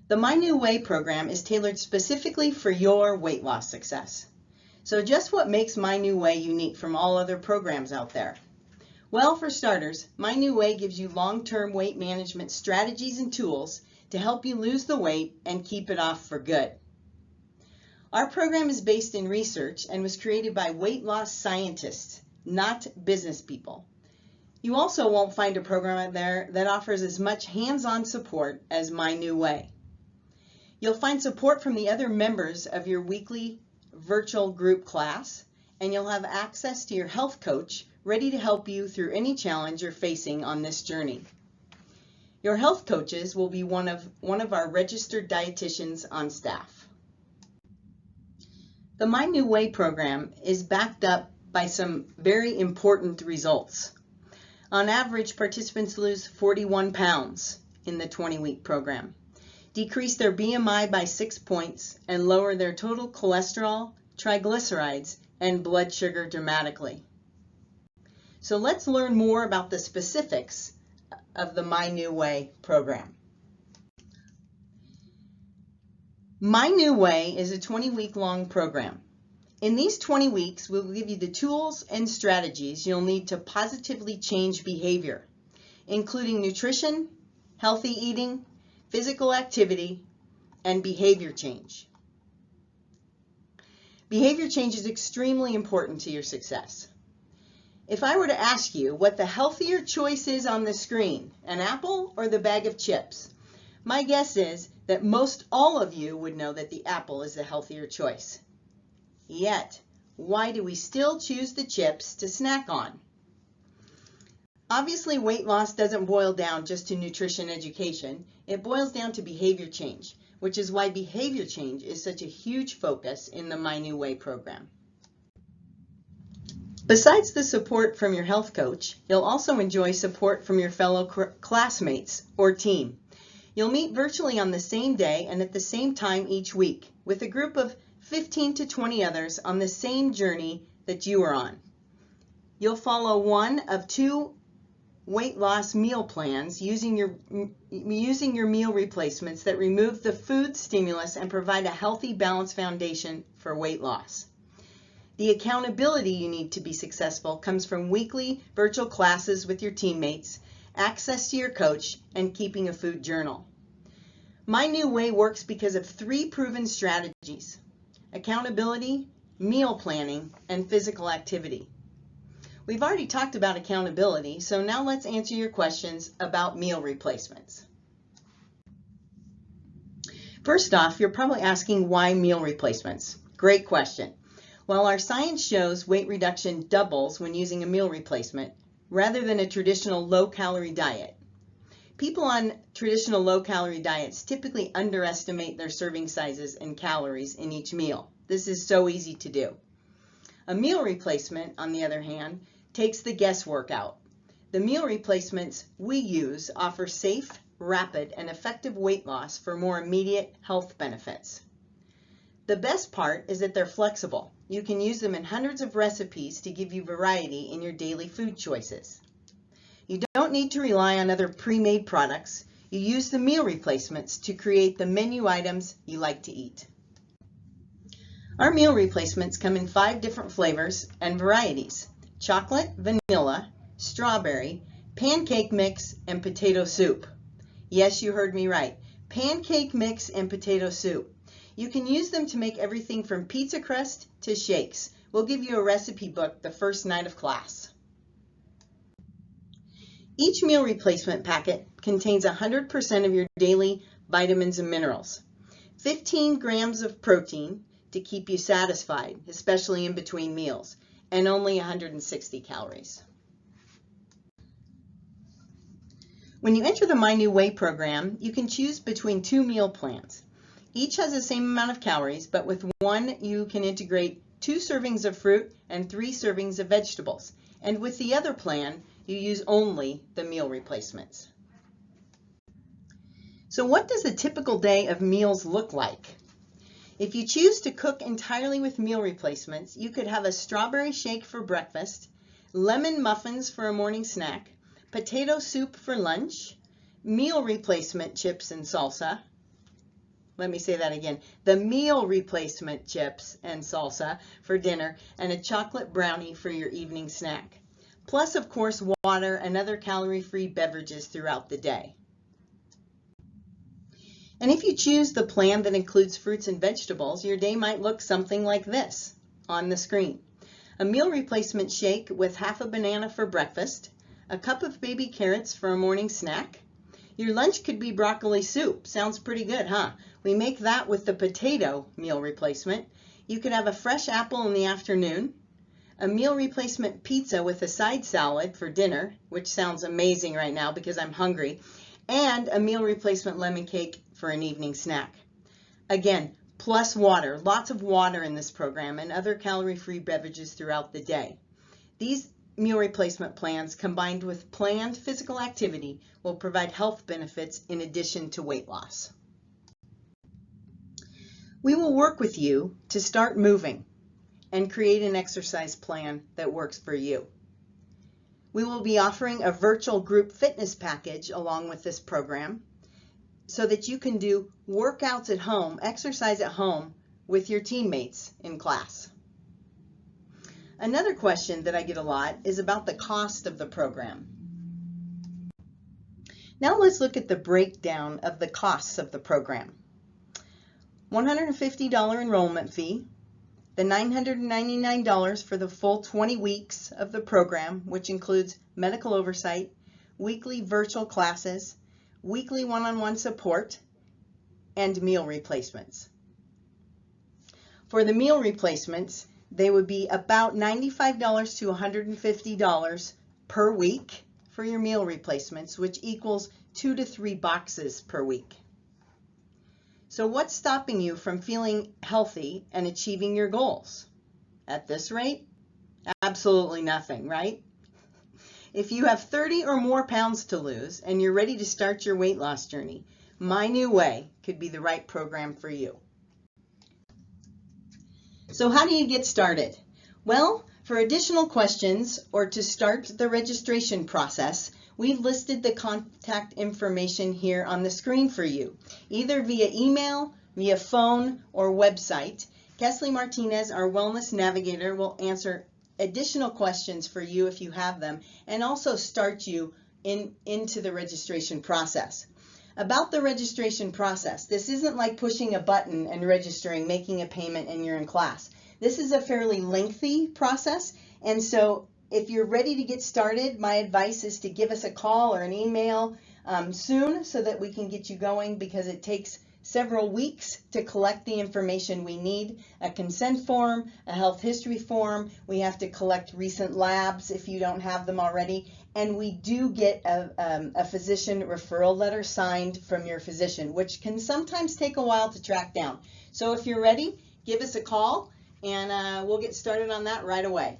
The My New Way program is tailored specifically for your weight loss success. So just what makes My New Way unique from all other programs out there? Well, for starters, My New Way gives you long-term weight management strategies and tools to help you lose the weight and keep it off for good. Our program is based in research and was created by weight loss scientists, not business people. You also won't find a program out there that offers as much hands-on support as My New Way. You'll find support from the other members of your weekly virtual group class, and you'll have access to your health coach ready to help you through any challenge you're facing on this journey. Your health coaches will be one of our registered dietitians on staff. The My New Way program is backed up by some very important results. On average, participants lose 41 pounds in the 20-week program, decrease their BMI by 6 points, and lower their total cholesterol, triglycerides, and blood sugar dramatically. So let's learn more about the specifics of the My New Way program. My New Way is a 20-week long program. In these 20 weeks, we'll give you the tools and strategies you'll need to positively change behavior, including nutrition, healthy eating, physical activity, and behavior change. Behavior change is extremely important to your success. If I were to ask you what the healthier choice is on the screen, an apple or the bag of chips, my guess is that most all of you would know that the apple is the healthier choice. Yet, why do we still choose the chips to snack on? Obviously, weight loss doesn't boil down just to nutrition education. It boils down to behavior change, which is why behavior change is such a huge focus in the My New Way program. Besides the support from your health coach, you'll also enjoy support from your fellow classmates or team. You'll meet virtually on the same day and at the same time each week with a group of 15 to 20 others on the same journey that you are on. You'll follow one of two weight loss meal plans using your meal replacements that remove the food stimulus and provide a healthy, balanced foundation for weight loss. The accountability you need to be successful comes from weekly virtual classes with your teammates, access to your coach, and keeping a food journal. My New Way works because of 3 proven strategies: accountability, meal planning, and physical activity. We've already talked about accountability, so now let's answer your questions about meal replacements. First off, you're probably asking why meal replacements. Great question. While our science shows weight reduction doubles when using a meal replacement rather than a traditional low-calorie diet, people on traditional low-calorie diets typically underestimate their serving sizes and calories in each meal. This is so easy to do. A meal replacement, on the other hand, takes the guesswork out. The meal replacements we use offer safe, rapid, and effective weight loss for more immediate health benefits. The best part is that they're flexible. You can use them in hundreds of recipes to give you variety in your daily food choices. You don't need to rely on other pre-made products. You use the meal replacements to create the menu items you like to eat. Our meal replacements come in 5 different flavors and varieties: chocolate, vanilla, strawberry, pancake mix, and potato soup. Yes, you heard me right. Pancake mix and potato soup. You can use them to make everything from pizza crust to shakes. We'll give you a recipe book the first night of class. Each meal replacement packet contains 100% of your daily vitamins and minerals, 15 grams of protein to keep you satisfied, especially in between meals, and only 160 calories. When you enter the My New Way program, you can choose between 2 meal plans. Each has the same amount of calories, but with one you can integrate 2 servings of fruit and 3 servings of vegetables. And with the other plan, you use only the meal replacements. So what does a typical day of meals look like? If you choose to cook entirely with meal replacements, you could have a strawberry shake for breakfast, lemon muffins for a morning snack, potato soup for lunch, meal replacement chips and salsa, let me say that again, the meal replacement chips and salsa for dinner, and a chocolate brownie for your evening snack. Plus, of course, water and other calorie-free beverages throughout the day. And if you choose the plan that includes fruits and vegetables, your day might look something like this on the screen. A meal replacement shake with half a banana for breakfast, a cup of baby carrots for a morning snack. Your lunch could be broccoli soup. Sounds pretty good, huh? We make that with the potato meal replacement. You could have a fresh apple in the afternoon, a meal replacement pizza with a side salad for dinner, which sounds amazing right now because I'm hungry, and a meal replacement lemon cake for an evening snack. Again, plus water, lots of water in this program, and other calorie-free beverages throughout the day. These meal replacement plans combined with planned physical activity will provide health benefits in addition to weight loss. We will work with you to start moving and create an exercise plan that works for you. We will be offering a virtual group fitness package along with this program so that you can do workouts at home, exercise at home with your teammates in class. Another question that I get a lot is about the cost of the program. Now let's look at the breakdown of the costs of the program. $150 enrollment fee, the $999 for the full 20 weeks of the program, which includes medical oversight, weekly virtual classes, weekly one-on-one support, and meal replacements. For the meal replacements, they would be about $95 to $150 per week for your meal replacements, which equals 2 to 3 boxes per week. So what's stopping you from feeling healthy and achieving your goals? At this rate, absolutely nothing, right? If you have 30 or more pounds to lose and you're ready to start your weight loss journey, My New Way could be the right program for you. So how do you get started? Well, for additional questions or to start the registration process, we've listed the contact information here on the screen for you, either via email, via phone, or website. Kesley Martinez, our Wellness Navigator, will answer additional questions for you if you have them, and also start you into the registration process. About the registration process, this isn't like pushing a button and registering, making a payment, and you're in class. This is a fairly lengthy process, and so if you're ready to get started, my advice is to give us a call or an email soon so that we can get you going, because it takes several weeks to collect the information we need. A consent form, a health history form, we have to collect recent labs if you don't have them already, and we do get a physician referral letter signed from your physician, which can sometimes take a while to track down. So if you're ready, give us a call and we'll get started on that right away.